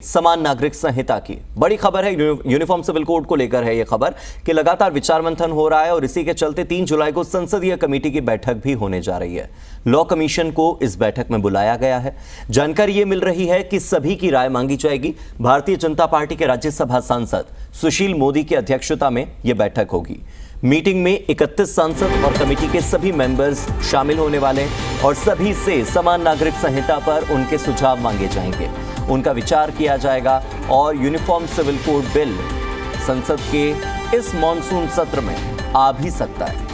समान नागरिक संहिता की बड़ी खबर है। यूनिफॉर्म सिविल कोड को लेकर है यह खबर कि लगातार विचार मंथन हो रहा है और इसी के चलते 3 जुलाई को संसदीय कमेटी की बैठक भी होने जा रही है। लॉ कमीशन को इस बैठक में बुलाया गया है। जानकारी यह मिल रही है कि सभी की राय मांगी जाएगी। भारतीय जनता पार्टी के राज्यसभा सांसद सुशील मोदी की अध्यक्षता में यह बैठक होगी। मीटिंग में 31 सांसद और कमेटी के सभी मेंबर्स शामिल होने वाले हैं और सभी से समान नागरिक संहिता पर उनके सुझाव मांगे जाएंगे, उनका विचार किया जाएगा और यूनिफॉर्म सिविल कोड बिल संसद के इस मॉनसून सत्र में आ भी सकता है।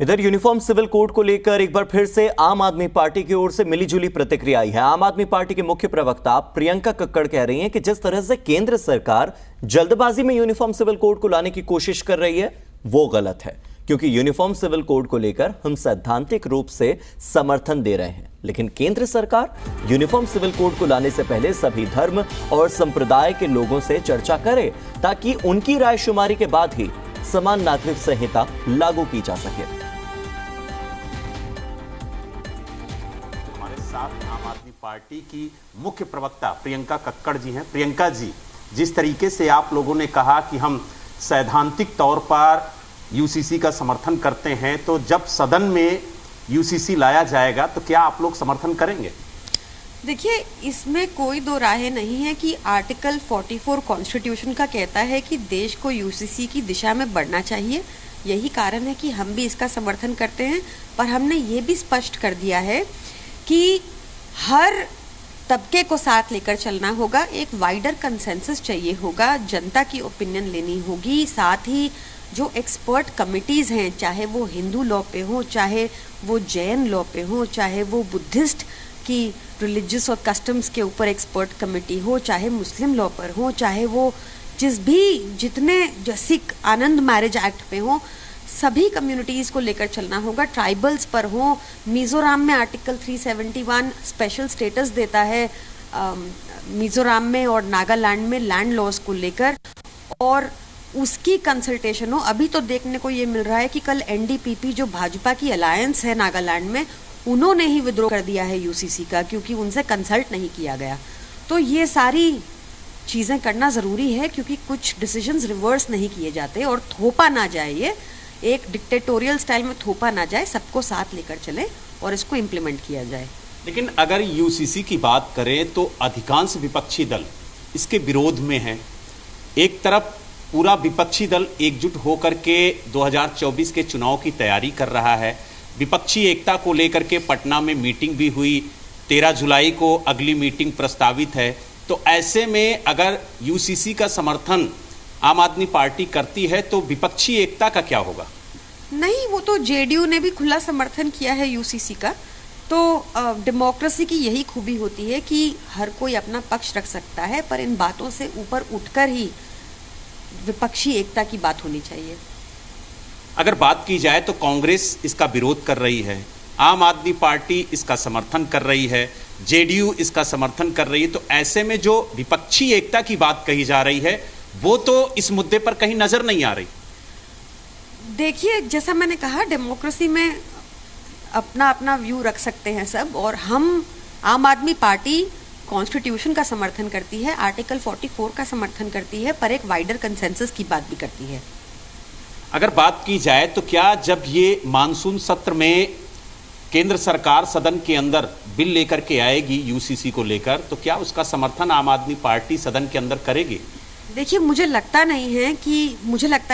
इधर यूनिफॉर्म सिविल कोड को लेकर एक बार फिर से आम आदमी पार्टी की ओर से मिलीजुली प्रतिक्रिया आई है। आम आदमी पार्टी के मुख्य प्रवक्ता प्रियंका कक्कड़ कह रही हैं कि जिस तरह से केंद्र सरकार जल्दबाजी में यूनिफॉर्म सिविल कोड को लाने की कोशिश कर रही है वो गलत है, क्योंकि यूनिफॉर्म सिविल कोड को लेकर हम सैद्धांतिक रूप से समर्थन दे रहे हैं, लेकिन केंद्र सरकार यूनिफॉर्म सिविल कोड को लाने से पहले सभी धर्म और संप्रदाय के लोगों से चर्चा करे ताकि उनकी राय शुमारी के बाद ही समान नागरिक संहिता लागू की जा सके। साथ आम आदमी पार्टी की मुख्य प्रवक्ता प्रियंका कक्कड़ जी हैं। प्रियंका जी, जिस तरीके से आप लोगों ने कहा कि हम सैद्धांतिक तौर पर यूसीसी का समर्थन करते हैं, तो जब सदन में यूसीसी लाया जाएगा तो क्या आप लोग समर्थन करेंगे? देखिए, इसमें कोई दो राहें नहीं है कि आर्टिकल 44 कॉन्स्टिट्यूशन का कहता है कि देश को यूसीसी की दिशा में बढ़ना चाहिए। यही कारण है कि हम भी इसका समर्थन करते हैं, पर हमने ये भी स्पष्ट कर दिया है कि हर तबके को साथ लेकर चलना होगा, एक वाइडर कंसेंसस चाहिए होगा, जनता की ओपिनियन लेनी होगी। साथ ही जो एक्सपर्ट कमिटीज़ हैं, चाहे वो हिंदू लॉ पे हो, चाहे वो जैन लॉ पे हो, चाहे वो बुद्धिस्ट की रिलीजियस और कस्टम्स के ऊपर एक्सपर्ट कमेटी हो, चाहे मुस्लिम लॉ पर हो, चाहे वो जितने सिख आनंद मैरिज एक्ट पे हो, सभी कम्युनिटीज़ को लेकर चलना होगा। ट्राइबल्स पर हो, मिज़ोरम में आर्टिकल 371 स्पेशल स्टेटस देता है मिज़ोरम में और नागालैंड में लैंड लॉस को लेकर, और उसकी कंसल्टेशन हो। अभी तो देखने को ये मिल रहा है कि कल एनडीपीपी जो भाजपा की अलायंस है नागालैंड में, उन्होंने ही विद्रोह कर दिया है यूसीसी का, क्योंकि उनसे कंसल्ट नहीं किया गया। तो ये सारी चीज़ें करना ज़रूरी है, क्योंकि कुछ डिसीजंस रिवर्स नहीं किए जाते और थोपा ना जाए, ये एक डिक्टेटोरियल स्टाइल में थोपा ना जाए, सबको साथ लेकर चले और इसको इम्प्लीमेंट किया जाए। लेकिन अगर यूसीसी की बात करें तो अधिकांश विपक्षी दल इसके विरोध में हैं। एक तरफ पूरा विपक्षी दल एकजुट होकर के 2024 के चुनाव की तैयारी कर रहा है। विपक्षी एकता को लेकर के पटना में मीटिंग भी हुई, 13 जुलाई को अगली मीटिंग प्रस्तावित है। तो ऐसे में अगर यूसीसी का समर्थन आम आदमी पार्टी करती है तो विपक्षी एकता का क्या होगा? नहीं, वो तो जेडीयू ने भी खुला समर्थन किया है यूसीसी का। तो डेमोक्रेसी की यही खूबी होती है कि हर कोई अपना पक्ष रख सकता है, पर इन बातों से ऊपर उठकर ही विपक्षी एकता की बात होनी चाहिए। अगर बात की जाए तो कांग्रेस इसका विरोध कर रही है, आम आदमी पार्टी इसका समर्थन कर रही है, जेडीयू इसका समर्थन कर रही है। तो ऐसे में जो विपक्षी एकता की बात कही जा रही है वो तो इस मुद्दे पर कहीं नजर नहीं आ रही। देखिए, जैसा मैंने कहा, डेमोक्रेसी में अपना अपना व्यू रख सकते हैं सब, और हम आम आदमी पार्टी कॉन्स्टिट्यूशन का समर्थन करती है, आर्टिकल 44 का समर्थन करती है, पर एक वाइडर कंसेंसस की बात भी करती है। अगर बात की जाए तो क्या जब ये मानसून सत्र में केंद्र सरकार सदन के अंदर बिल लेकर के आएगी यूसीसी को लेकर, तो क्या उसका समर्थन आम आदमी पार्टी सदन के अंदर करेगी? देखिए, मुझे लगता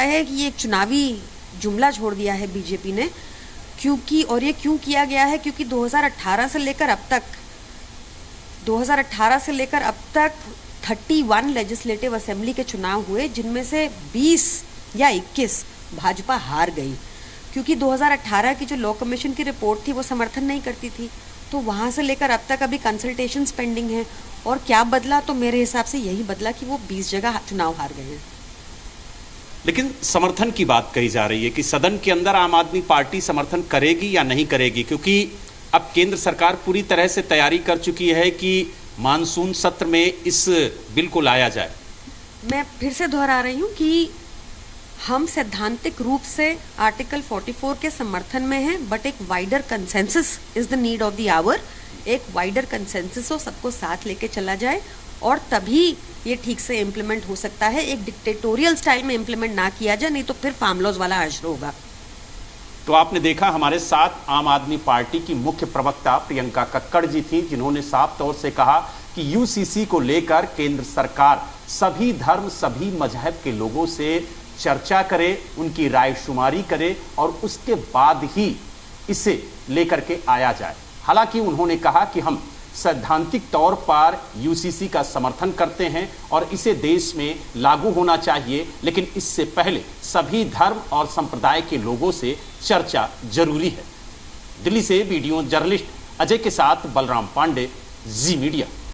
है कि ये एक चुनावी जुमला छोड़ दिया है बीजेपी ने, क्योंकि और ये क्यों किया गया है, क्योंकि 2018 से लेकर अब तक 31 लेजिस्लेटिव असेंबली के चुनाव हुए, जिनमें से 20 या 21 भाजपा हार गई, क्योंकि 2018 की जो लॉ कमीशन की रिपोर्ट थी वो समर्थन नहीं करती थी। तो वहाँ से लेकर अब तक अभी कंसल्टेशन पेंडिंग है। और क्या बदला? तो मेरे हिसाब से यही बदला कि वो 20 जगह चुनाव हार गए हैं। लेकिन समर्थन की बात कही जा रही है कि सदन के अंदर आम आदमी पार्टी समर्थन करेगी या नहीं करेगी, क्योंकि अब केंद्र सरकार पूरी तरह से तैयारी कर चुकी है कि मानसून सत्र में इस बिल को लाया जाए। मैं फिर से दोहरा रही हूँ कि हम सैद्धांतिक रूप से आर्टिकल 44 के समर्थन में हैं, बट एक wider consensus is the need of the hour. एक वाइडर कंसेंसस हो, सबको साथ लेके चला जाए और तभी ये ठीक से इम्प्लीमेंट हो सकता है। एक डिक्टेटोरियल स्टाइल में इम्प्लीमेंट ना किया जाए, नहीं तो फिर फार्म लॉज वाला अश्र होगा। तो आपने देखा हमारे साथ आम आदमी पार्टी की मुख्य प्रवक्ता प्रियंका कक्कड़ जी थी, जिन्होंने साफ तौर से कहा कि यूसीसी को लेकर केंद्र सरकार सभी धर्म सभी मजहब के लोगों से चर्चा करे, उनकी राय शुमारी करे और उसके बाद ही इसे लेकर के आया जाए। हालांकि उन्होंने कहा कि हम सैद्धांतिक तौर पर यूसीसी का समर्थन करते हैं और इसे देश में लागू होना चाहिए, लेकिन इससे पहले सभी धर्म और संप्रदाय के लोगों से चर्चा जरूरी है। दिल्ली से वीडियो जर्नलिस्ट अजय के साथ बलराम पांडे, जी मीडिया।